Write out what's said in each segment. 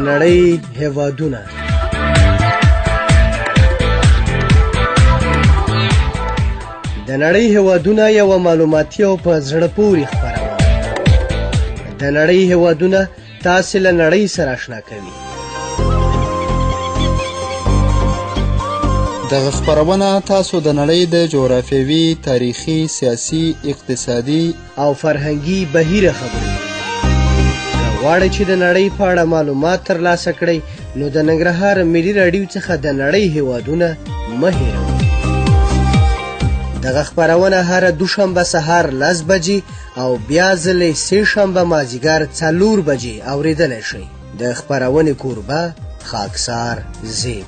نړۍ هېوادونه. د نړۍ هېوادونه یوه معلوماتي او په زړه پورې خپرونه. د نړۍ هېوادونه تاسې له نړۍ سره اشنا کوي. دغه خپرونه تاسو د نړۍ د جغرافیوي، تاریخي، سیاسي، اقتصادي او فرهنګي بهیره خبروي. که غواړئ چې د نړۍ په اړه معلومات ترلاسه کړئ نو د ننګرهار ملي راډیو څخه د نړۍ هېوادونه مه هېروئ. دغه خپرونه هره دوشنبه سهار 10 بجې او بیا ځلې سې شنبه مازدیګر 4 بجې اورېدلی شئ. د خپرونې کوربه خاکسار زیب.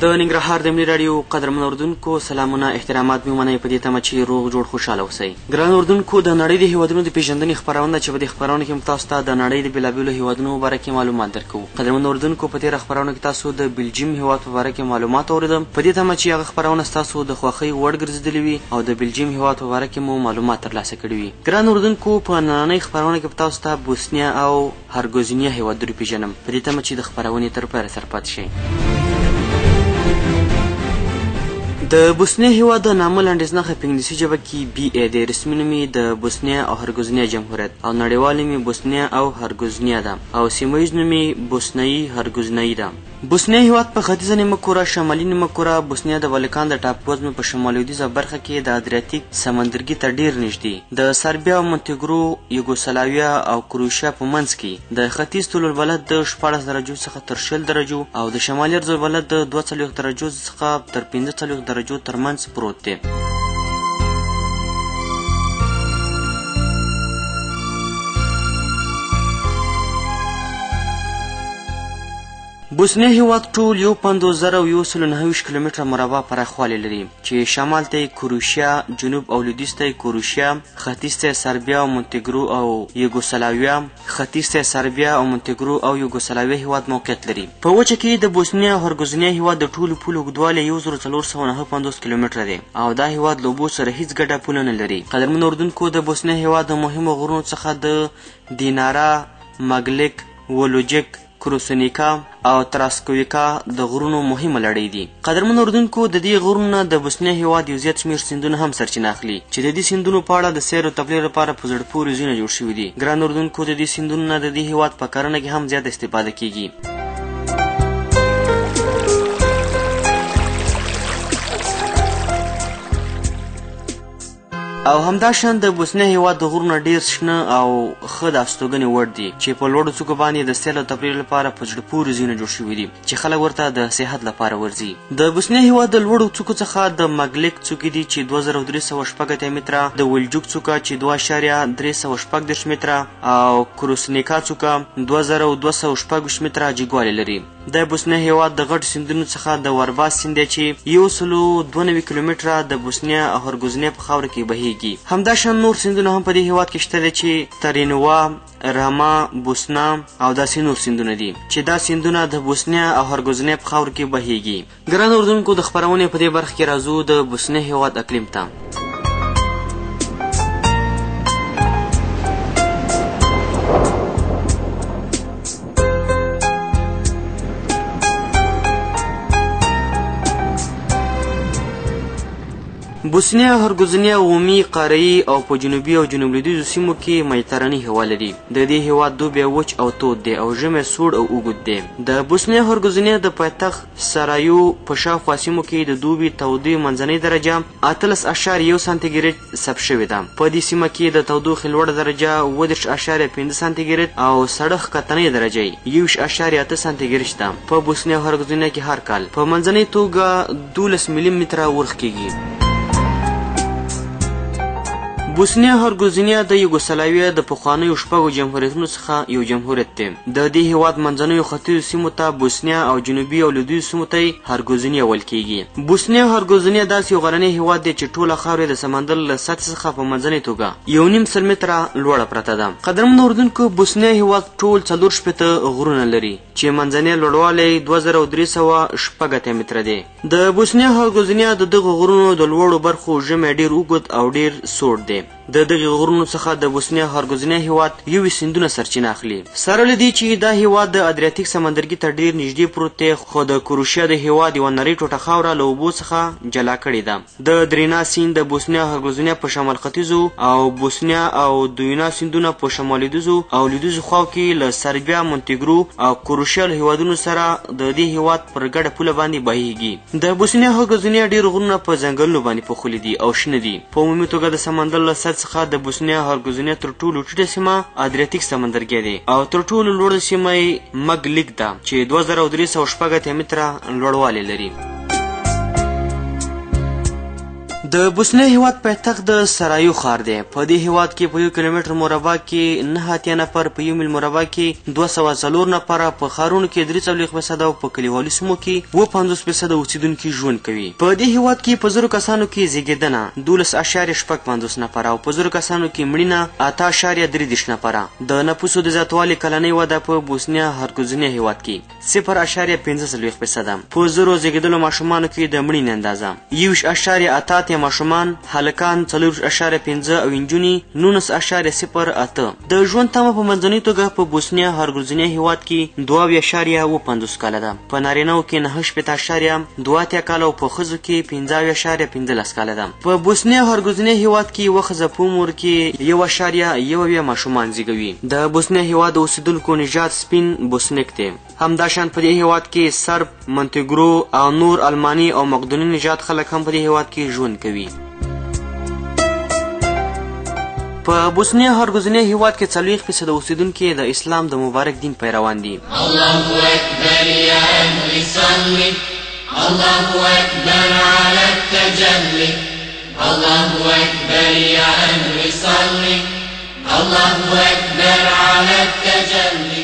د ننګرهار د ملي راډیو قدرمن اردوونکو سلامونه، احترامات مې ومنئ په دې تمه چې روغ جوړ خوشحاله اوسئ. ګران اردوونکو، د نړۍ د هېوادونو د پېژندنې خپرونه چې په دې خپرونه کې موږ تاسو ته د نړۍ د بېلابېلو هېوادونو په باره کې معلومات درکوو. قدرمن اردوونکو، په تېره خپرونه کې تاسو د بلجیم هېواد په باره کې معلومات اورېدم، په دې تمه چې هغه خپرونه ستاسو د خوښۍ وړ ګرځېدلې وي او د بلجیم هېواد په باره کې مو معلومات ترلاسه کړي وي. ګران اردوونکو، په نننۍ خپرونه کې به تاسو ته بوسنیا او هرګوزینیا هېوادونه پېژنم، په دې تمه چې د خپرونې تر پایه سره پاتې شئ. د بوسنیا هېواد د نامه لنډیز نښه په انګلیسي ژبه کې BA دی. رسمي نوم یې د بوسنیا او هرګوزینیا جمهوریت او نړیوال نوم یې بوسنیا او هرګوزینیا ده او سیمه ییز نوم یې بوسنیایي هرګوزینایي ده. بوسنیا هېواد په ختیځه نیمه کره، شمالي نیمه کره، بوسنیا د بالکان د ټاپووزمې په شمال لویدیځه برخه کې د ادریاتیک سمندرګي ته ډیر نږدې، د سربیا او مونتیګرو، یوګوسلاویا او کروشیا په منځ کې د ختیځ طول البلد د 14 درجو څخه تر 20 درجو او د شمالي عرض البلد د 42 درجو څخه تر 45 درجو ترمنځ پروت دی. بوسنیا هېواد ټول 51,129 کیلومتره مربع پراخوالی لري چې شمال ته یې کروشیا، جنوب او لویدیځ ته یې کروشیا، ختیځ ته یې سربیا او مونتیګرو او یوګوسلاویا، ختیځ ته یې سربیا او مونتیګرو او یوګوسلاویا هېواد موقعیت لري. په وچه کې د بوسنیا او هرګوزینیا هېواد د ټولو پولو اوږدوالی 1459 کیلومتره دی او دا هېواد له اوبو سره هیڅ ګډه پوله نه لري. قدرمن اردوونکو، د بوسنیا هېواد د مهمو غرونو څخه د دینارا، مګلیک، ولوجیک، کروسونیکا او تراسکویکا د غرونو مهمه لړۍ دي. قدرمن اردوونکو، د دې غرونو نه د بوسنیا هېواد یو زیات شمېر سیندونه هم سرچینه اخلي چې د دې سیندونو په اړه د سیر او تفریح لپاره په زړه پورې ځایونه جوړ شوي دي. ګران اردوونکو، د دې سیندونو نه د دې هېواد په کرنه کې هم زیاته استفاده کیږي. او همداشان د بوسنیا هېواد د غرونه ډیر شنه او ښه د استوګنې وړ دي چې په لوړو څوکو باندې د سیل او تفریح لپاره په زړه پورې ځایونه جوړ شوي دي چې خلک ورته د سیاحت لپاره ورځي. د بوسنیا هېواد د لوړو څوکو څخه د مګلیک څوکې دي چې 2386 متره، د ولجوک څوکه چې 2.316 متره او کروسنیکا څوکه 2226 متره جګوالی لري. د بوسنیا هېواد د غټو سیندونو څخه د ورباس سیند دی چې 192 کیلومتره د بوسنیا او هرګوزینیا په خاوره کې بهیږي. همداشان نور سیندونه هم په دې هېواد کې شته دي چې ترینوا، راما، بوسنا او داسې نور سیندونه دي چې دا سیندونه د بوسنیا او هرګوزینیا په خاوره کې بهیږي. ګران اردوونکو، د خپرونې په دې برخه کې راځو د بوسنیا هېواد اقلیم ته. بوسنیا او هرګوزینیا عمومي، قارهیي او په جنوبي او جنوب لویدیځو سیمو کې مدیترانې هوا لري. د دې هېواد دوبی وچ او تود دی او ژمی سوړ او اوږد دی. د بوسنیا او هرګوزینیا د پایتخت سرایو په شاوخوا سیمو کې د دوبي تودوخې منځنۍ درجه 18.1 سانتي ګریډ ثبت شوې ده. په دې سیمه کې د تودوخې لوړه درجه 30.5 سانتي ګریډ او سړه ښکتنۍ درجه 1.8 سانتي ګریډ شته. په بوسنیا او هرګوزینیا کې هر کال په منځنۍ توګه 12 ملي متره ورخ کیږي. بوسنیا هرګوزینیا د یوګوسلاویا د پخوانیو شپږو جمهوریتونو څخه یو جمهوریت دی. د دې هیواد منځنیو ختیځو سیمو ته بوسنیا او جنوبي او لویدیځو سیمو ته هرګوزینیا ویل کیږي. بوسنیا هرګوزینیا داسې یو غرنی هیواد دی چې ټوله خاوره د سمندر له سطح څخه په منځنۍ توګه 1.5 متره لوړه پرته ده. قدرمنو اردوونکو، بوسنیا هیواد ټول 4 غرونه لري چې منځنی لوړوالی 2306 متره دی. د بوسنیا هرګوزینیا د دغه غرونو د لوړو برخو ژمی ډیر اوږد او ډیر سوړ دی. د دغه غرونو څخه د بوسنیا هرګوزینیا هیواد 20 سیندونه سرچینه اخلي. سره له دې چې دا هیواد د ادریاتیک سمندرګي ته ډیر نږدې پروت دی، خو د کروشیا د هیواد یوه نرۍ ټوټه خاوره له اوبو څخه جلا کړې ده. د درینا سیند د بوسنیا هرګوزینیا په شمال ختیځو او بوسنیا او دوینا سیندونه په شمال لویدیځو او لویدیځو خواو کې له سربیا، مونتیګرو او کروشیا له هیوادونو سره د دې هیواد پر ګډه پوله باندې بهیږي. د بوسنیا هرګوزینیا ډیر غرونه په ځنګلونو باندې پوښلي دي او شنه دي. په عمومي توګه د سمندر له سطح څخه د بوسنیا هرګوزینیا تر ټولو ټیټه سیمه ادریاتیک سمندرګی دی او تر ټولو لوړه سیمه یې مګلیک ده چې 2306 متره لوړوالی لري. د بوسنیا هیواد پایتخت د سرایو ښار دی. په دې هیواد کې په 1 کیلومتر مربع کې 9 نفر، په 1 میل مربع کې 204 نفره، په ښارونو کې 43% او په کلیوالو سیمو کې 52% اوسیدونکي ژوند کوي. په دې هیواد کې په 1000 کسانو کې زیږیدنه 12.55 نفره او په 1000 کسانو کې مړینه 8.33 نفره. د نفوسو د زیاتوالي کلنۍ وده په بوسنیا هرګوزینیا هیواد کې 0.45%. په 1000 زیږیدلو ماشومانو کې د مړینې اندازه 1.8 ماشومان، هلکان 4.5 او انجونې 19.08. د ژوند تمه په منځنۍ توګه په بوسنیا هرګوزینیا هیواد کې 2.50 کاله ده. په نارینه‌و کې 9.28 کاله او په ښځو کې 15.15 کاله ده. په بوسنیا هرګوزینیا هیواد کې یوه ښځه په عمر کې 1.1 ماشومان زیږوي. د بوسنیا هیواد د اوسیدونکو نژاد سپین بوسنیک دی. همداشان په دې هیواد کې سرب، مونتیګرو او نور الماني او مقدوني نژاد خلک هم په دې هیواد کې ژوند کوي. په بوسنیا هرګوزینیا هیواد کې 40% اوسیدونکي د اسلام د مبارک دین پیروان دي. الله اکبر یا امری صلی، الله اکبر علی التجلی، الله اکبر یا امری صلی، الله اکبر علی التجلی.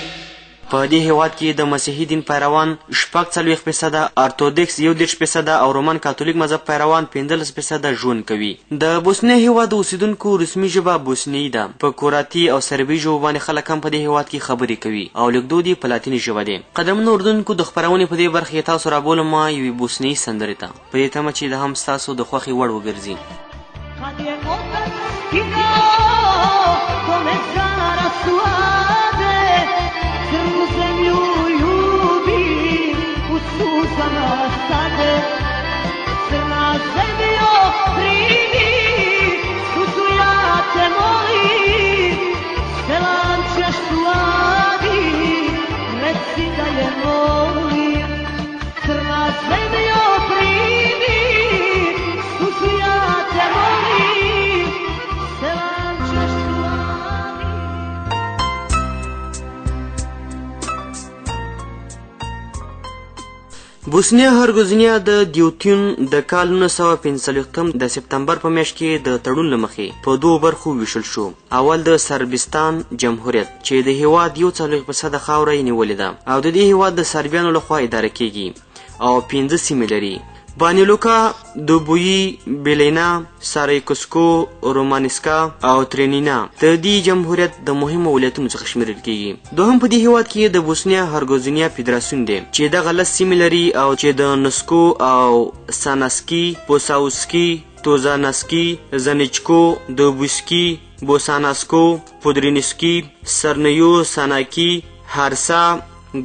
په دې هیواد کې د مسیحي دین پیروان 40%، ارتودکس 10% او رومن کاتولیک مذهب پیروان 15% ژوند کوي. د بوسنیا هیواد د اوسیدونکو رسمي ژبه بوسنیي ده. په کوراتي او سربي ژبو باندې خلک هم په دې هیواد کې خبرې کوي او لیکدود یې په لاتیني ژبه دی. قدرمنو اردوونکو، د خپرونې په دې برخه کې تاسو رابولم ما یوې بوسنیي سندرې ته په دې تمه چې د هم ستاسو د خوښې وړ وګرځي. بوسنیا هرګوزینیا د دیوتون د کال 1945 د سپتمبر په میاشت کې د تړون له مخې په 2 برخو ویشل شو. اول د سربستان جمهوریت چې د هیواد 40% خاوره یې نیولې ده او د دې هیواد د سربیانو لخوا اداره کیږي او 5 سیمې لري: بانیلوکا، دوبویی، بیلینا، سارایکوسکو، رومانسکا او ترینینا. د دې جمهوریت د مهمو ولایتونو څخه شمیرل کیږي. دوهم په دې هیواد کې د بوسنیا هرګوزینیا فدراسیون دی چې دغه 10 سیمې لري او چې د نسکو او ساناسکي، پوساوسکي، توزانسکي، زنیچکو، دوبوسکي، بوساناسکو، پودرینسکي، سرنیو ساناکی، هارسا،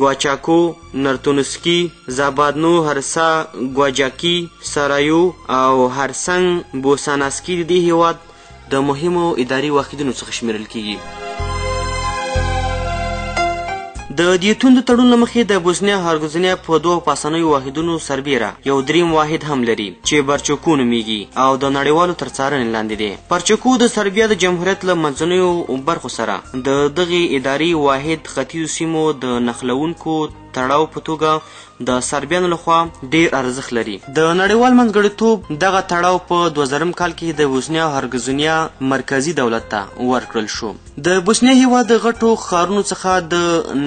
ګواچاکو، نرتونسکي، زابادنو، هرسا، ګواجاکی، سرایو او هرسنګ بوساناسکي د دې هیواد د مهمو اداري واحدونو څخه شمیرل کیږي. د دیوتون د تړون له مخې د بوسنیا هرګوزینیا په 2 پاسنیو واحدونو سربیره یو دریم واحد هم لري چې برچوکو نومیږي او د نړیوالو تر څارنې لاندې دی. پرچوکو د سربیا د جمهوریت له منځنیو برخو سره د دغې اداري واحد ختیځو سیمو د نښلونکو تړاو په توګه د سربیانو لخوا ډیر ارزښت لري. د نړیوال منځګړیتوب دغه تړاو په 2000 کال کې د بوسنیا هرګزونیا مرکزی دولت ته ورکړل شو. د بوسنیا هیواد د غټو ښارونو څخه د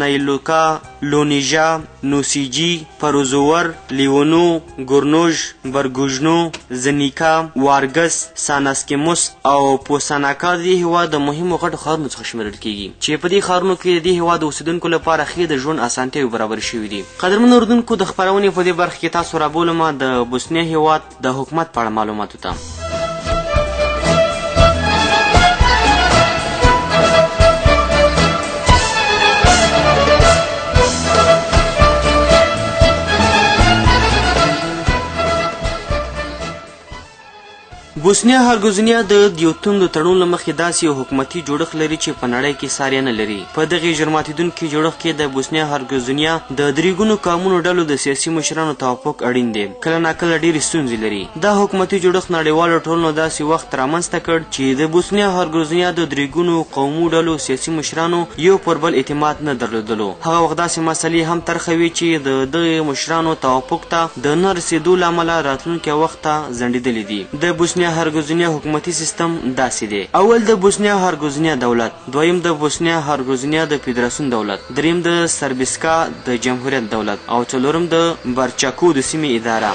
نیلوکا، لونیژا، نوسیجي، پروزور، لیونو، ګورنوژ، برګوژنو، زنیکا، وارګس، ساناسکیموس او پوساناکا د دې هیواد د مهمو غټو ښارونو څخه شمیرل کیږي چې په دې ښارونو کې د دې هیواد د اوسیدونکو لپاره ښې د ژوند اسانتیاوې برابر شوي دي. قدرمنو اردوونکو، د خپرونې په دې برخه کې تاسو رابولم د بوسنیا هیواد د حکومت په اړه معلوماتو ته. بوسنیا هرګزونیا د دیوتون د تړون له مخې داسې یو حکومتي جوړښت لري چې په نړۍ کې ساری نه لري. په دغې ژر ماتېدونکي جوړښت کې د بوسنیا هرګزونیا د درې ګونو قومونو ډلو د سیاسي مشرانو توافق اړین دی. کله ناکله ډېرې ستونزې لري. دا حکومتي جوړښت نړیوالو ټولنو داسې وخت رامنځته کړ چې د بوسنیا هرګزونیا د درې ګونو قومو ډلو سیاسي مشرانو یو پر بل اعتماد نه درلودلو. هغه وخت داسې مسلې هم ترخه وي چې د دغې مشرانو توافق ته د نه رسېدو له امله راتلونکي وخت ته ځنډېدلې دي. د بوسنیا هرګزونیا حکومتي سیستم داسې دی: اول د بوسنیا هرګزونیا دولت، دویم د بوسنیا هرګزونیا د فدراسیون دولت، دریم د سربسکا د جمهوریت دولت او څلورم د برچاکو د سیمې اداره.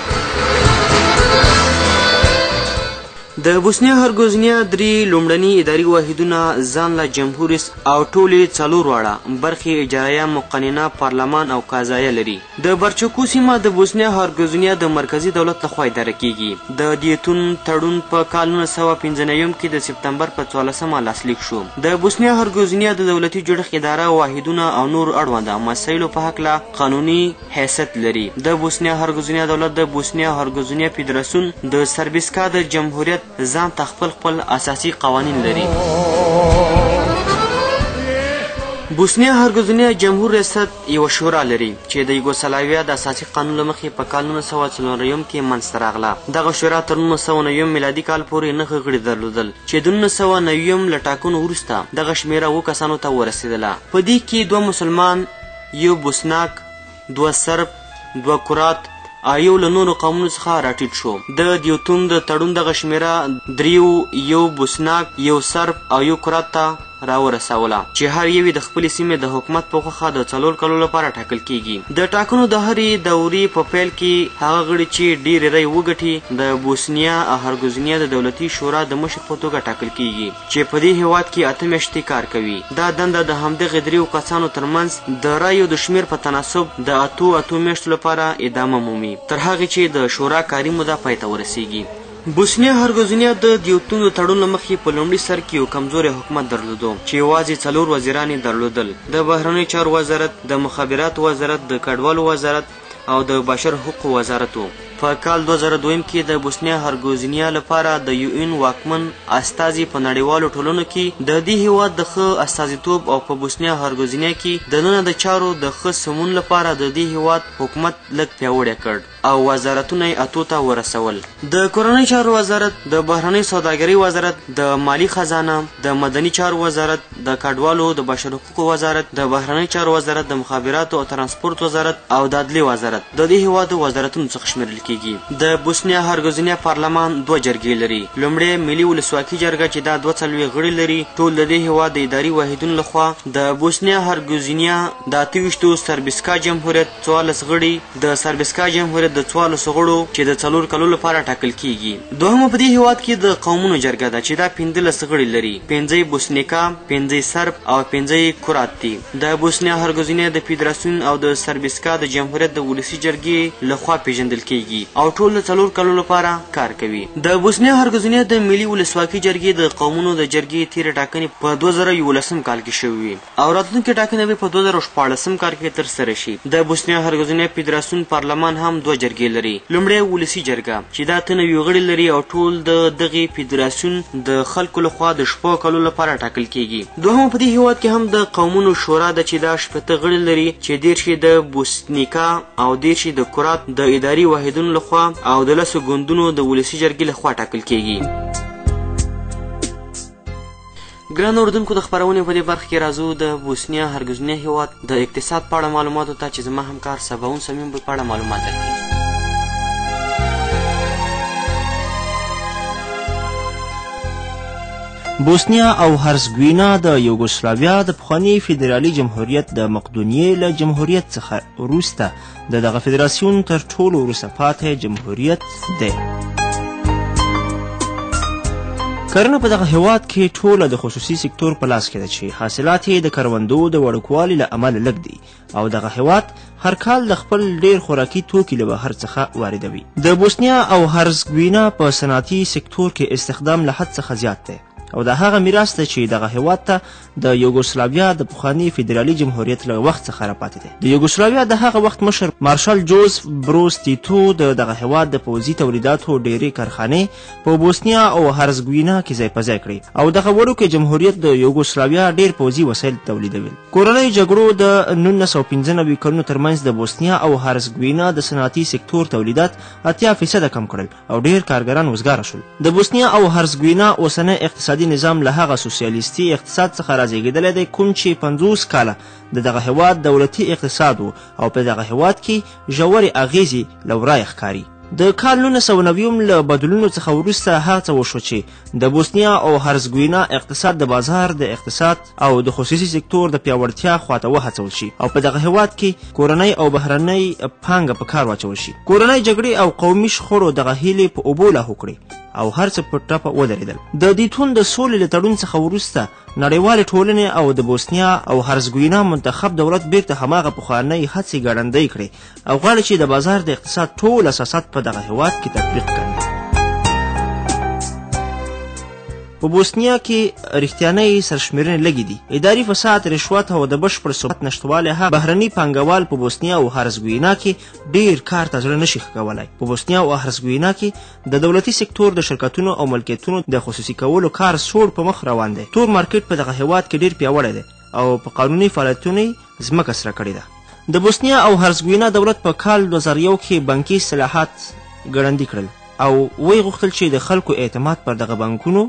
د بوسنیا هرګزونیا درې لومړني اداري واحدونه ځان له جمهوریس او ټولې څلور واړه برخې اجرایه، مقننه، پارلمان او قضایه لري. د برچاکو سیمه د بوسنیا هرګزونیا د مرکزي دولت لخوا اداره کیږي. د دیتون تړون په کال 1995 کې د سپتمبر په 14 لاسلیک شو. د بوسنیا هرګزونیا د دولتي جوړښت اداره، واحدونه او نور اړونده مسایلو په هکله قانوني حیثیت لري. د بوسنیا هرګزونیا دولت د بوسنیا هرګزونیا فدراسیون د سربسکا د جمهوریت ځان ته خپل اساسي قوانین لري. بوسنیا هرګزونیا جمهور ریاست یوه شورا لري چې د یوګوسلاویا د اساسي قانون له مخې په کال 1904 کې منځته راغله. دغه شورا تر 1909 میلادي کال پورې 9 غړي درلودل چې د 1909 له ټاکنو وروسته دغه شمېره 7 کسانو ته ورسېدله. په دې کې 2 مسلمان، 1 بوسناک، 2 سرب، 2 کرات او یو له نورو قومونو څخه راټیټ شو. د دیوتون د تړون دغه شمېره 3، 1 بوسناک، 1 سرب او 1 کرات ته راورسوله چې هر یوې د خپلې سیمې د حکومت په خوښه د 4 کالو لپاره ټاکل کیږي. د ټاکنو د هرې دورې په پیل کې هغه غړي چې ډېرې رای وګټي د بوسنیا هرګزونیا د دولتي شورا د مشر په توګه ټاکل کیږي چې په دې هیواد کې 8 میاشتې کار کوي. دا دنده د همدغې 3 کسانو ترمنځ د رایو د شمېر په تناسب د 8 میاشتو لپاره ادامه مومي تر هغې چې د شورا کاري موده پای ته ورسیږي. بوسنیا هرګزونیا د دیوتون د تړون له مخې په لومړي سر کې یو کمزوری حکومت درلودو چې یوازې 4 وزیران یې درلودل: د بهرنیو چارو وزارت، د مخابراتو وزارت، د کډوالو وزارت او د بشر حقوقو وزارت و. په کال 2002 کې د بوسنیا هرګزونیا لپاره د UN واکمن استازي په نړیوالو ټولنو کې د دې هیواد د ښه استازیتوب او په بوسنیا هرګزونیا کې د ننه د چارو د ښه سمون لپاره د دې هیواد حکومت لږ پیاوړی کړ او وزارتونه یې 8 ته ورسول: د کورنۍ چارو وزارت، د بهرنۍ سوداګرۍ وزارت، د مالی خزانه، د مدني چارو وزارت، د کډوالو د بشر حقوقو وزارت، د بهرنۍ چارو وزارت، د مخابراتو او ترانسپورت وزارت او د عدلیې وزارت د دې هیواد وزارتونو څخه شمیرل کیږي. د بوسنیا هرګزونیا پارلمان 2 جرګې لري. لومړی ملي ولسواکي جرګه چې دا 2 غړي لري. ټول د دې هیواد د اداري واحدونو لخوا. د بوسنیا هرګزونیا د 28 سربسکا جمهوریت 14 غړي، د سربسکا جمهوریت د 14 غړو چې د 4 کالو لپاره ټاکل کیږي. دوهمه په دې هیواد کې د قومونو جرګه ده چې دا 15 غړي لري. 5 بوسنیکا، 5 سرب او 5 کرات دي. د بوسنیا هرګزونیا د فدراسیون او د سربسکا د جمهوریت د ولسي جرګې لخوا پیژندل کیږي او ټول د 4 کالو لپاره کار کوي. د بوسنیا هرګزونیا د ملي ولسواکي جرګې د قومونو د جرګې تیرې ټاکنې په 2011 کال کې شوې وي او راتلونکې ټاکنې به په 2014 کال کې ترسره شي. د بوسنیا هرګزونیا فدراسیون پارلمان هم 2 جرګې لري. لومړی ولسي جرګه چې دا 93 غړي لري او ټول د دغې فدراسیون د خلکو لخوا د 6 کالو لپاره ټاکل کیږي. دوهمه په دې هیواد کې هم د قومونو شورا ده چې دا 18 غړي لري چې 10 د بوسنیکا او 10 د کرات د اداري واحدونو لخوا او د 10 ګوندونو د ولسي جرګې لخوا ټاکل کیږي. ګران اورېدونکو د خپرونې په دې برخه کې راځو د بوسنیا هرزګوینیا هېواد د اقتصاد په اړه معلوماتو ته چې زما همکار سباون صمیم به په اړه معلومات درکړي. بوسنیا او هرزګوینا د یوګوسلاویا د پخواني فدرالي جمهوریت د مقدونیې له جمهوریت څخه وروسته د دغه فدراسیون تر ټولو وروسته پاتې جمهوریت دی. کرنه په دغه هیواد کې ټوله د خصوصي سکتور په لاس کې ده چې حاصلات یې د کروندو د وړوکوالي له امله لږ دي او دغه هیواد هر کال د خپل ډیر خوراکي توکي له بهر څخه واردوي. د بوسنیا او هرزګوینا په صنعتي سکتور کې استخدام له حد څخه زیات دی او د هغه میراث دی چې دغه هیواد ته د یوګوسلاویا د پخواني فدرالي جمهوریت له وخت څخه راپاتې دی. د یوګوسلاویا د هغه وخت مشر مارشال جوزف بروز تیتو د دغه هیواد د پوځي تولیداتو ډیرې کارخانې په بوسنیا او هرزګوینا کې ځای په ځای کړې او دغه وړوکی جمهوریت د یوګوسلاویا ډیر پوځي وسایل تولیدول. کورنیو جګړو د 1995 کلونو ترمنځ د بوسنیا او هرزګوینا د صنعتي سکتور تولیدات 80% کم کړل او ډیر کارګران وزګاره شول. د بوسنیا او هرزګوینا اوسنی اقتصادي نظام له هغه سوسیالیستي اقتصاد څخه رازیږېدلی دی کوم چې 50 کاله د دغه هیواد دولتي اقتصاد و او په دغه هیواد کې ژورې اغیزې له ورایه ښکاري. د کال 1990 له بدلونونو څخه وروسته هغه څه وشو چې د بوسنیا او هرزګوینا اقتصاد د بازار د اقتصاد او د خصوصي سکتور د پیاوړتیا خواته وهڅول شي او په دغه هیواد کې کورنۍ او بهرنۍ پانګه په کار واچول شي. کورنۍ جګړې او قومي شخړو دغه هیلې په اوبو لاهو کړې او هر څه په ټپه ودرېدل. د دیتون د سولې له تړون څخه وروسته نړیوالې ټولنې او د بوسنیا او هرزګوینا منتخب دولت بیرته هماغه پخوانۍ هڅې ګړندۍ کړې او غواړي چې د بازار د اقتصاد ټول اساسات په دغه هیواد کې تطبیق کړي. په بوسنیا کې رښتیانۍ سرشمېرنې لږې دي. اداري فساد، رشوت او د بشپړ ثبات نشتوالی هم بهرني پانګوال په بوسنیا او هرزګوینا کې ډیر کار ته زړه نشي کولی. په بوسنیا او هرزګوینا کې د دولتي سکتور د شرکتونو او ملکیتونو د خصوصي کولو کار سوړ په مخ روان دی. تور مارکیټ په دغه هیواد کې ډیر پیاوړی دی او په قانوني فعالیتونو ځمکه سره کړې ده. د بوسنیا او هرزګوینا دولت په کال 2001 کې بانکي اصلاحات ګړندي کړل او وی غوښتل چې د خلکو اعتماد پر دغه بانکونو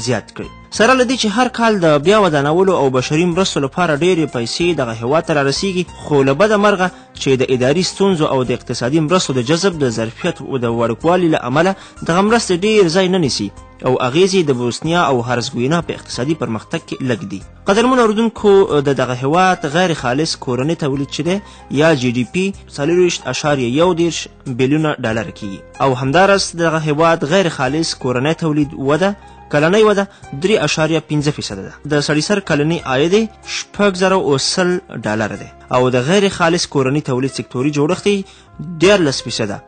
زیات کړي. سره له دې چې هر کال د بیا ودانولو او بشري مرستو لپاره ډېرې پیسې دغه هیواد ته رارسیږي خو له بده مرغه چې د اداري ستونزو او د اقتصادي مرستو د جذب د ظرفیت او د وړوکوالي له امله دغه مرستې ډېر ځای نه نیسي او اغیزې د بوسنیا او هرزګوینا په اقتصادي پرمختګ کې لږ دي. قدرمنو اورېدونکو د دغه هیواد غیر خالص کورنی تولید چې دی یا GDP 40.1 بلیونه ډالر کیږي او همداراز دغه هیواد غیر خالص کورنی تولید وده کلنۍ وده 3.5% ده. د سړي سر کلنی عاید 6,030 ډالر دی او د غیر خالص کورنی تولید سکتوري جوړښت 14%،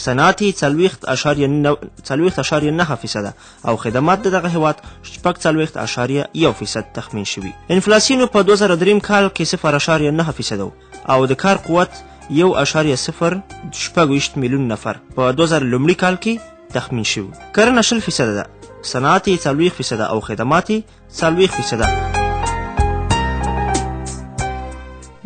صنعتي 40.9% او خدمات دغه هیواد 40.1% تخمین شوي. انفلاسیون په 2003 کال کې 0.9% او د کار قوت 1.026 میلیون نفر په 2000 لومړي کال کې تخمین شوي. کرنه 0% ده، صنعتي 40% او خدماتي 40%.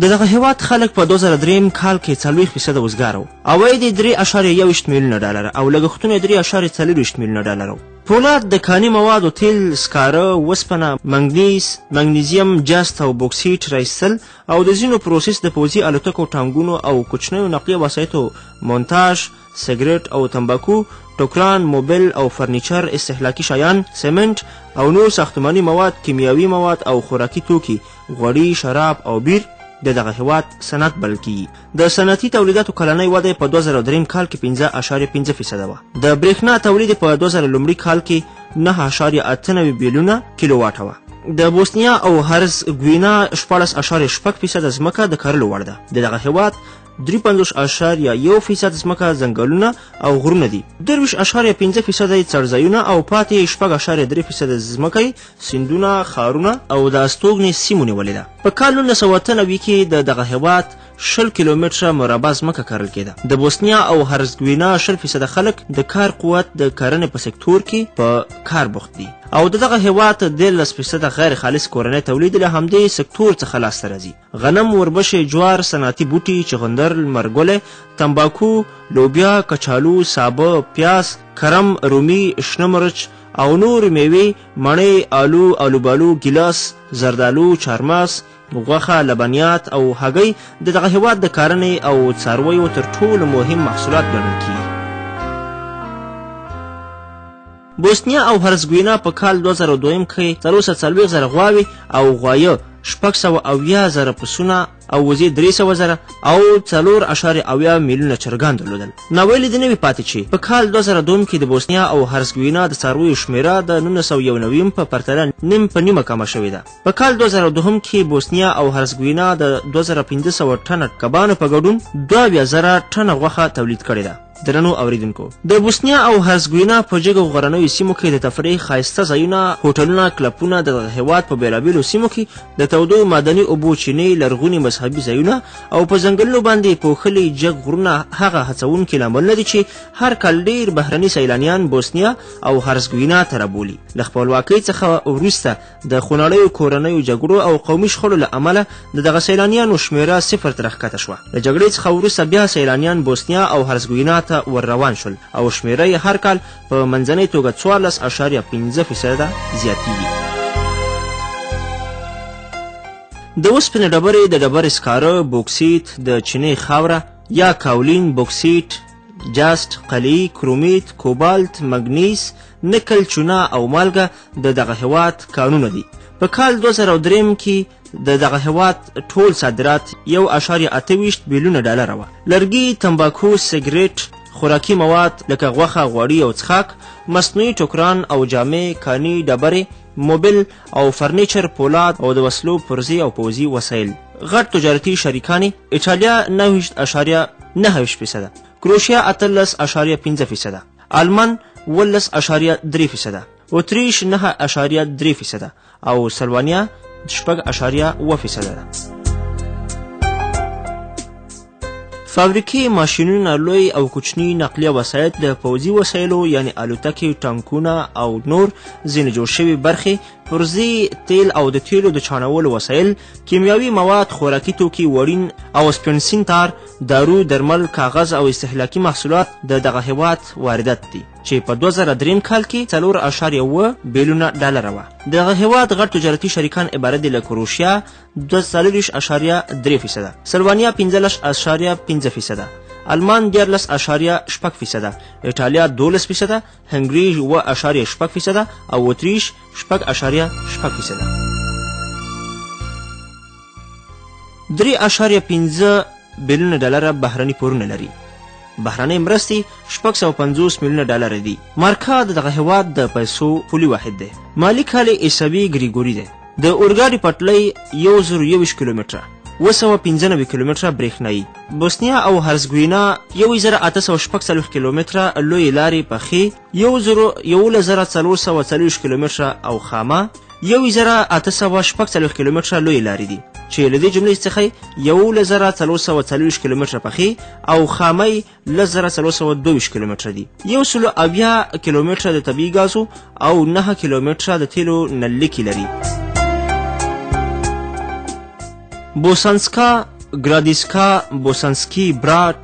دغه هیواد خلک په 2003 کال کې 40% وزګار وو. عواید یې 3.1 میلیونه ډالر او لګښتونه 3.4 میلیونه ډالر وو. پولاد، د کاني موادو، تیل، سکاره، وسپنه، مګنیزیم، جست او بوکسیټ رایستل او د ځینو پروسس د پوځي الوتکو، ټانګونو او کوچنیو نقلیه وسایطو مونتاژ، سګریټ او تمباکو، ټوکران، موبل او فرنیچر، استهلاکي شیان، سمنټ او نور ساختماني مواد، کیمیاوي مواد او خوراکي توکي، غوړي، شراب او بیر د دغه هیواد صنعت بلل کیږي. د صنعتي تولیداتو کلنۍ وده په 2003 کال کې 5.5% وه. د برېښنا تولید په 2000 لومړي کال کې 9.98 بیلیونه کیلو واټه وه. د بوسنیا او هرزګوینا 14.6% ځمکه د کرلو وړ ده. د دغه هیواد 53.1% ځمکه ځنګلونه او غرونه دي، 23.5% څړځایونه او پاتې 6.3% ځمکه سیندونه، ښارونه او د استوګنې سیمو نیولې ده. په کال 1998 کې د دغه هیواد 20 کیلومتره مربع ځمکه کرل کېده. د بوسنیا او هرزګوینا 0% خلک د کار قوت د کرنې په سکتور کې په کار بوخت دي او دغه هیواد 13% غیر خالص کورنی تولید له همدې سکتور څخه لاسته راځي. غنم، وربشې، جوار، صنعتي بوټي، چغندر، مرګولی، تمباکو، لوبیا، کچالو، سابه، پیاز، کرم، رومي، شنه مرچ او نور میوې، مڼې، آلو، آلوبالو، ګیلاس، زردالو، چارمغز، غوښه، لبنیات او هګۍ د دغه هیواد د کرنې او څارویو تر ټولو مهم محصولات ګڼل کیږي. بوسنیا او هرزګوینا په کال 2002 کې 440,000 غواوې او غوایه، 670,000 پسونه او وزې 300,000 او 4.8 میلیونه چرګان درلودل. ناویلې د نوي پاتې چې په کال 2002 کې د بوسنیا او هرزګوینا د څارویو شمیره د 1991 په پرتله نیم په نیمه کمه شوې ده. په کال 2002 کې بوسنیا او هرزګوینا د 2500 ټنه کبانو په ګډون 22,000 ټنه غوښه تولید کړې ده. درنو اوریدونکو، د بوسنیا او هرزګوینا په جګو غرنیو سیمو کې د تفریح ښایسته ځایونه، هوټلونه، کلبونه، د هیواد په بېلابېلو سیمو کې د تودو معدني اوبو چینې، لرغوني مذهبي ځایونه او په ځنګلونو باندې پوښلي جګ غرونه هغه هڅونکي لاملونه دي چې هر کال ډېر بهرني سیلانیان بوسنیا او هرزګوینا ته رابولي. له خپلواکۍ څخه وروسته د خونړیو کورنیو جګړو او قومي شخړو له امله د دغه سیلانیانو شمیره 0 ته راښکته شوه. له جګړې څخه وروسته بیا سیلانیان بوسنیا او هرزګوینا ته ور روان شول او شمیره یې هر کال په منځنۍ توګه 14.5% زیاتیږي. د اوسپنې ډبرې، د ډبرې سکاره، بوکسیت، د چینې خاوره یا کاولین، بوکسیت، جاست، قلعي، کرومیت، کوبالت، مګنیز، نکل، چونه او مالګه د دغه هیواد کانونه دي. په کال 2003 کې د دغه هیواد ټول صادرات 1.28 بیلیونه ډالر وه. لرګي، تمباکو، سیګریټ، خوراکي مواد لکه غوښه، غوړي او څښاک، مصنوعي ټوکران او جامې، کاني، ډبرې، موبل او فرنیچر، پولاد او د وسلو، پرزې او پوځي وسایل. غټ تجارتي شریکانې: ایټالیا 9.9%، کروشیا 18.5%، آلمان 12.3%، اتریش 9.3% او سلوانیا 6.7%. فابریکې، ماشینونه، لوی او کوچني نقلیه وسایل، د پوځي وسایلو یعنی الوتکې، ټانکونه او نور ځینې جوړ شوي برخې، پرزې، تیل او د تیلو د چاڼولو وسایل، کیمیاوي مواد، خوراکي توکي، وړین او سپنسین تار، دارو، درمل، کاغذ او استهلاکي محصولات د دغه هیواد واردات دي چې په 2003 کال کې 4.1 بیلیونه ډالر وه. دغه هیواد غټ تجارتي شریکان عبارت دي له کروشیا 4.3%، سلوانیا 15.5%، آلمان 14.6%، ایټالیا 12%، هنګري 7.6% او اتریش 6.6%. 3.5 بیلیونه ډالر بهرني پورونه لري. بهرنۍ مرستې 650 میلیونه ډالر دي. مارکا د دغه هیواد د پیسو پولي واحد دی. مالی کال عیسوي ګریګوري دی. د اورګاډي پټلۍ 1021 کیلومتره، 295 کیلومتره برېښنایي. بوسنیا او هرزګوینا 1846 کیلومتره لوی لارې پخې، 11440 کیلومتره او خامه، 1846 کیلومتره لوی لارې دي چې له دې جملې څخه 1440 کیلومتره پخې او خامه 1420 کیلومتره دي. 170 کیلومتره د طبیعي ګازو او 9 کیلومتره د تیلو نلکې لري. بوسانسکا، ګرادیسکا، بوسانسکي براټ،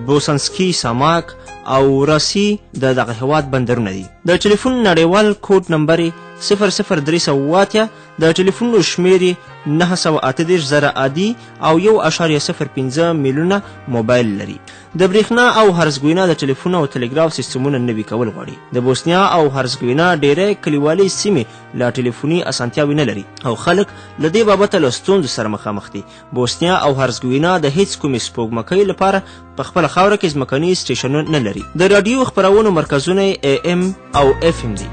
بوسانسکي ساماک او راسی د دغه هیواد بندرونه دي. د ټلیفون نړیوال کوډ نمبر 00308، د ټلیفون شمیر 938,000 عادي او 1.05 میلیونه موبایل لري. د برېښنا او هرزګوینا د ټلیفون او تلګراف سیستمونه نوي کول غواړي. د بوسنیا او هرزګوینا ډېری کلیوالي سیمې لا ټلیفوني اسانتیاوې نه لري او خلک له دې بابته له ستونزو سره مخامخ دي. بوسنیا او هرزګوینا د هیڅ کومې سپوږمکۍ لپاره په خپله خاوره کې ځمکني سټیشنونه نه لري. د راډیو خپرونو مرکزونه AM او FM دي.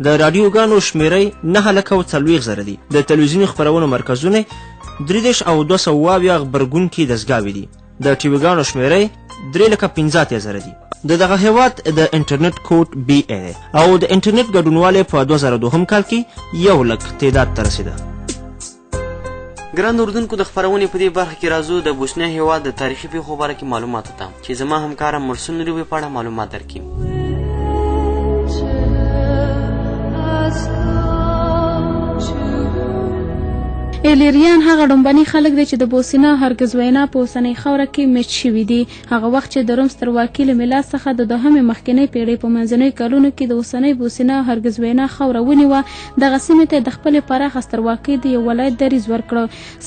د راډیوګانو شمیرې 9,40,000 دي. د تلویزیوني خپرونو مرکزونه 30 او 200 غبرګونکي دستګاوې دي. د ټیویګانو شمیرې 3,50,000 دي. دغه هیواد د انټرنیټ کوډ BA دی او د انټرنیټ ګډونواله په 2002 کال کې 100,000 تعداد ته رسیده. ګران اردوونکو، د خپرونې په دې برخه کې راځو د بوسنیا هیواد د تاریخي پیښو باره کې معلوماتو ته چې زما همکاره مرسون ریوی په اړه معلومات درکړي. ایلیریان هغه ډومبني خلک دي چې د بوسنیا هرګزوینا په اوسنۍ خاوره کې میشت شوي دي. هغه وخت چې د روم سترواکي له میلاد څخه د دوهمې مخکینۍ پیړۍ په منځنیو کلونو کې د اوسنۍ بوسنیا هرګزوینا خاوره ونیوه، دغه سیمې ته د خپلې پراخه سترواکۍ د یو ولایت دریځ ورکړ.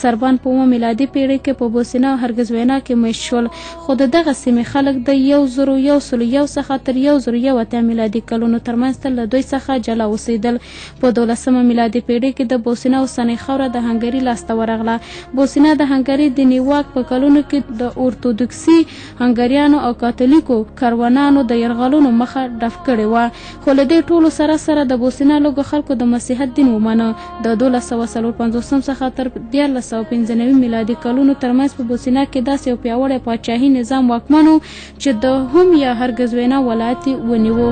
سربان په 9 میلادي پیړۍ کې په بوسنیا هرګزوینا کې میشت شول، خو د دغه سیمې خلک د 1101 څخه تر 1008 میلادي کلونو ترمنځ له دوی څخه جلا اوسېدل. په 12مه میلادي پیړۍ کې د بوسنیا اوسنۍ خاوره د هنګري لاسته ورغله. بوسنیا د هنګري د نیواک په کلونو کې د اورتودوکسي هنګریانو او کاتولیکو کاروانانو د یرغلونو مخه ډف کړې وه، خو له دې ټولو سره د بوسنیا لږو خلکو د مسیحیت دین ومانه. د 1254 څخه تر 1395 میلادي کلونو ترمنځ په بوسنیا کې داسې یو پیاوړی پاچاهي نظام واکمن و چې د هم یا هرګزوینا ولایت ونیو.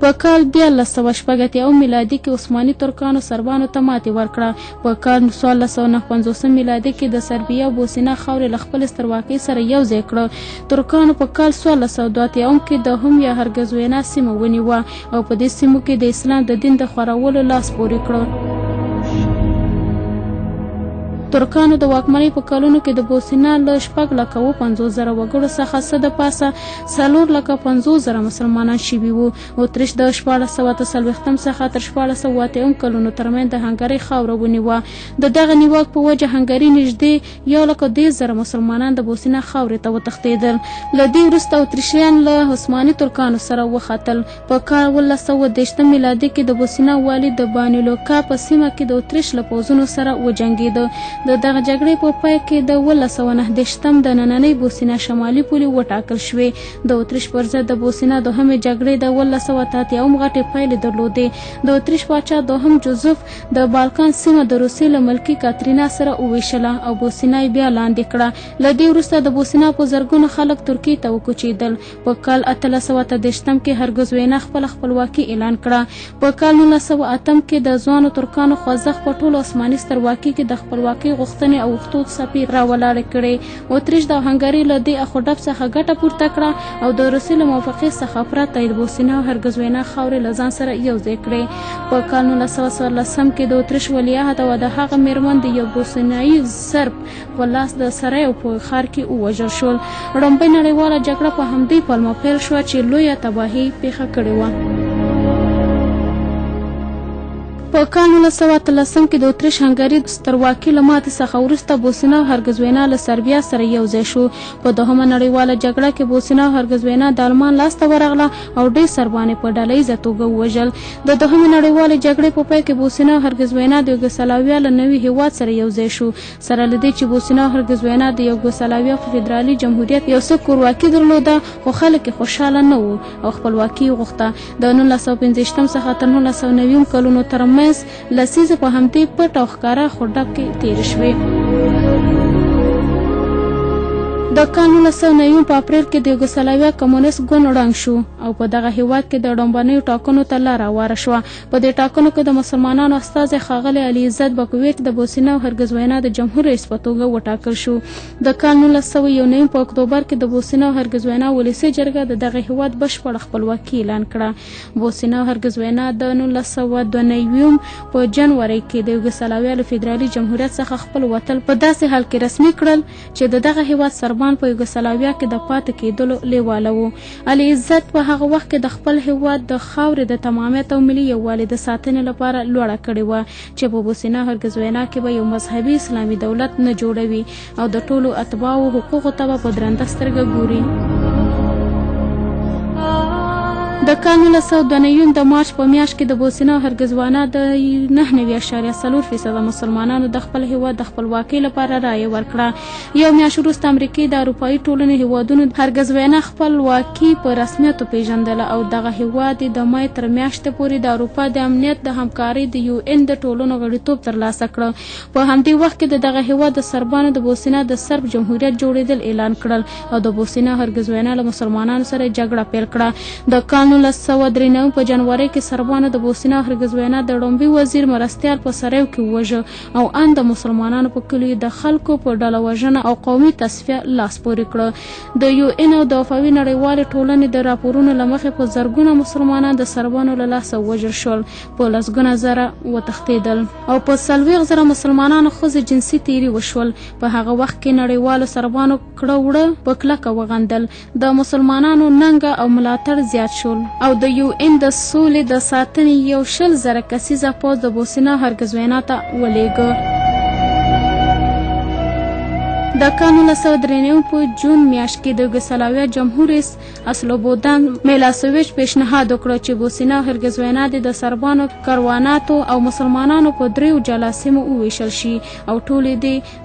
په کال 1380 میلادي کې عثماني ترکانو سربانو ته ماتې ورکړه. په کال 1459 میلادي کې د سربیا او بوسنیا خاورې له خپل سترواکۍ سره یو ځای کړه. ترکانو په کال 1482 کې د هم یا هرګزوینا سیمه ونیوه او په دې سیمو کې د اسلام د دین د خورولو لاس پورې کړ. ترکانو د واکمنۍ په کلونو کې د بوسنیا له 4,50,000 وګړو څخه څه د پاسه 4,50,000 مسلمانان شوي وو. اتریش د 1440 څخه تر 1480 کلونو ترمنځ د هنګري خاوره ونیوه. د دغه نیواک په وجه هنګري نږدې 1,10,000 مسلمانان د بوسنیا خاورې ته وتښتېدل. له دې وروسته اتریشیان له عثماني ترکانو سره وختل. په کال 1910 میلادي کې د بوسنیا والي د بانیلوکا په سیمه کې د اتریش له پوځونو سره وجنګېده. د دغه جګړې په پای کې د 1919 د نننۍ بوسنیا شمالي پولې وټاکل شوې. د اتریش پر ضد د بوسنیا دوهمې جګړې د 1983 غټې پایلې درلودې. د اتریش پاچا دوهم جوزف د بالکان سیمه د روسیې له ملکې کاترینا سره وویشله او بوسنیا بیا لاندې کړه. له دې وروسته د بوسنیا په زرګونو خلک ترکیې ته وکوچېدل. په کال 1830 کې هرګزوینا خپل خپلواکي اعلان کړه. په کال 1908 کې د ځوانو ترکانو خوځښت په ټولو عثماني سترواکۍ کې د خپلواکۍ غوښتنې او غوښتنو څپې راولاړې کړې. اتریش د هنګري له دې اخوډب څخه ګټه پورته کړه او د روسیې له موافقې څخه پرته د بوسنیا او هرګزوینا خاورې له ځان سره یو ځای کړې. په کال 1914 کې د اتریش ولیعهد او د هغه میرمن د یو بوسنیایي سرب په لاس د سرایو په ښار کې ووژل شول. لومړۍ نړیواله جګړه په همدې پلمه پیل شوه چې لویه تباهي پیښه کړې وه. په کال 1913 کې د اتریش هنګري سترواکي له ماتې څخه وروسته بوسنیا او هرګزوینا له سربیا سره یو ځای شو. په دوهمه نړیواله جګړه کې بوسنیا او هرګزوینا د آلمان لاسته ورغله او ډېر سربان په ډله ییزه توګه ووژل. د دوهمې نړیوالې جګړې په پای کې بوسنیا او هرګزوینا د یوګوسلاویا له نوي هېواد سره یو ځای شو. سره له دې چې بوسنیا او هرګزوینا د یوګوسلاویا فدرالي جمهوریت یو څه کورواکي درلوده، خو خلک یې خوشحاله نه وو او خپلواکي یې غوښته. د 1915 څخه تر 1990 کلونو ترمنځ لسیزه په همدې پټ او ښکاره خوډب کې تېرې شوې. د کال 1990 په اپریل کې د یوګوسلاویا کمونیست ګوند ړنګ شو او په دغه هیواد کې د ډومبنیو ټاکنو ته لاره هواره شوه. په دې ټاکنو کې د مسلمانانو استازی ښاغلی علي عزت بکویټ د بوسنیا او هرګزوینا د جمهور رئیس په توګه وټاکل شو. د کال 1991 په اکتوبر کې د بوسنیا او هرګزوینا ولسي جرګه د دغه هیواد بشپړه خپلواکي اعلان کړه. بوسنیا او هرګزوینا د 1992 په جنوري کې د یوګوسلاویا له فدرالي جمهوریت څخه خپل وتل په داسې حال کې رسمي کړل چې د دغه هیواد سربان په یوګوسلاویا کې د پاتې کېدلو لیواله و. علي عزت په هغه وخت کې د خپل هیواد د خاورې د تمامیت او ملي یووالي د ساتنې لپاره لوړه کړې وه چې په بوسنیا هرګزوینا کې به یو مذهبي اسلامي دولت نه جوړوي او د ټولو اتباعو حقوقو ته به په درنده سترګه ګوري. د کال 1992 د مارچ په میاشت کې د بوسنیا او هرګزوینا د 9.4% مسلمانانو د خپل هیواد د خپلواکۍ لپاره رایه ورکړه. یو میاشت وروسته امریکې د اروپایي ټولنې هیوادونو هرګزوینا خپلواکي په رسمیت وپېژندله او دغه هیواد د مای تر میاشتې پورې د اروپا د امنیت د همکارۍ د UN د ټولنو غړیتوب ترلاسه کړ. په همدې وخت کې د دغه هیواد د سربانو د بوسنیا د سرب جمهوریت جوړېدل اعلان کړل او د بوسنیا او هرګزوینا له مسلمانانو سره جګړه پیل کړه. د کال 1993 په جنوري کې سربانو د بوسنیا هرګزوینا د لومړي وزیر مرستیال په سرایو کې ووژه او ان د مسلمانانو په کلیو د خلکو په ډله وژنه او قومي تصفیه لاس پورې کړه. د یو ان او د عفوي نړیوالې ټولنې د راپورونو له مخې په زرګونه مسلمانان د سربانو له لاسه وژل شول، په لسګونه زره وتښتېدل او په 40,000 مسلمانانو ښځې جنسي تیري وشول. په هغه وخت کې نړیوالو سربانو کړه وړه په کلکه وغندل، د مسلمانانو ننګه او ملاتړ زیات شول او د یو ان د سولې د ساتنې 100,000 کسیزه پوځ د بوسنیا هرګزوینا ته ولېږه. د کال 1993 په جون میاشت کې د یوګسلاویا جمهور رئیس اسلوبودان میلاسویچ پیشنهاد وکړ چې بوسنیا هرګزوینا د سربانو کارواناتو او مسلمانانو په 3 جلا سیمو وویشل شي او ټولې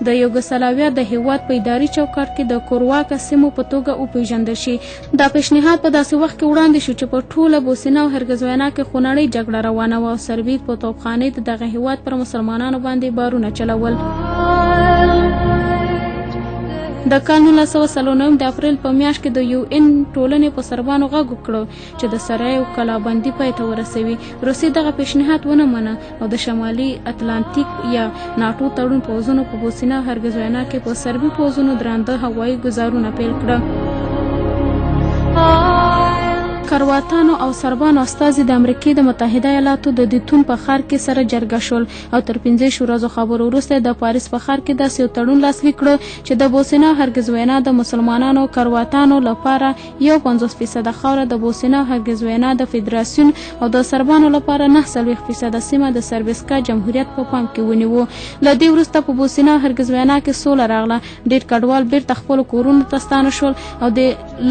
د یوګسلاویا د هیواد په اداري چوکاټ کې د کورواکا سیمو په توګه وپیژندل شي. دا پیشنهاد په داسې وخت کې وړاندې شو چې په ټوله بوسنیا هرګزوینا کې خونړۍ جګړه روانه وه او سربیت په توپخانې د دغه هیواد پر مسلمانانو باندې بارونه چلول. د کال 1999 د اپریل په میاشت کې د یو ان ټولنې په سربانو غږ وکړ چې د سرایو کلابندي پای ته ورسوي. روسیې دغه پیشنهاد ونه منه او د شمالي اتلانتیک یا ناټو تړون پوځونو په بوسنیا هرګزوینا کې په سربي پوځونو درانده هوایي ګزارونه پیل کړه. کرواتانو او سربانو استازي د امریکای د متحده ایالاتو د دیتون په ښار کې سره جرګه شول او تر 15 ورځو خبرو وروسته د پاریس په ښار کې داسې یو تړون لاسلیک کړ چې د بوسنیا هرګزوینا د مسلمانانو کرواتانو لپاره 51% خاوره د بوسنیا هرګزوینا د فدراسیون او د سربانو لپاره 49% سیمه د سربسکا جمهوریت په پام کې ونیو. له دې وروسته په بوسنیا هرګزوینا کې سوله راغله، ډېر کډوال بیرته خپلو کورونو ته ستانه شول او د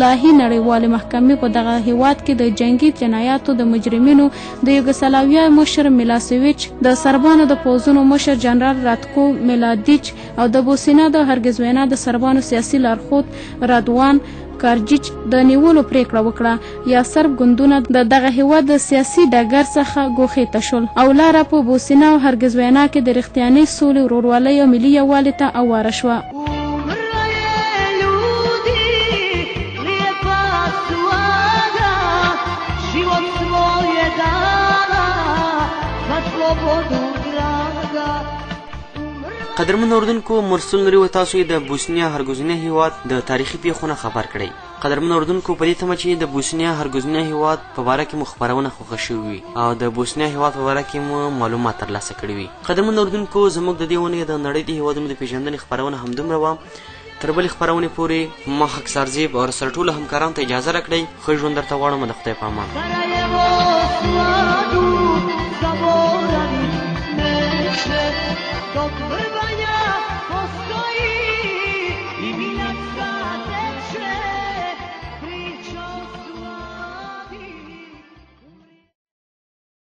لاهي نړیوالې محکمې په دغه هیواد کې د جنگي جنایاتو د مجرمینو د یوګسلاویا مشر میلاسویچ، د سربانو د پوځونو مشر جنرال راتکو میلادیچ او د بوسنیا د هرګزوینا د سربانو سیاسي لارښود رادوان کارجیچ د نیولو پریکړه وکړه. یا سرب ګوندونه د دغه هیواد د سیاسي ډګر څخه ګوښې ته شول او لاره په بوسنیا او هرګزوینا کې د رښتیاني سولې، ورورولۍ او ملي یووالي ته اواره شوه. قدرمن اوردونکو، مرسل نوري و تاسو د بوسنیا هرګزوینا هیواد د تاریخي پیښونو خبر کړئ. قدرمن اوردونکو، په دې تمه چې د بوسنیا هرګزوینا هیواد په باره کې مو خبرونه خوښه شوې وي او د بوسنیا هیواد په باره کې مو معلومات ترلاسه کړي وي. قدرمن اوردونکو، زموږ د دې اونۍ د نړۍ د هیوادونو د پیژندنې خبرونه همدومره وه. تر بلې خپرونې پورې ما خاکسار زیب او سره ټولو همکارانو ته اجازه راکړئ. ښه ژوند درته غواړم. د خدای په امان.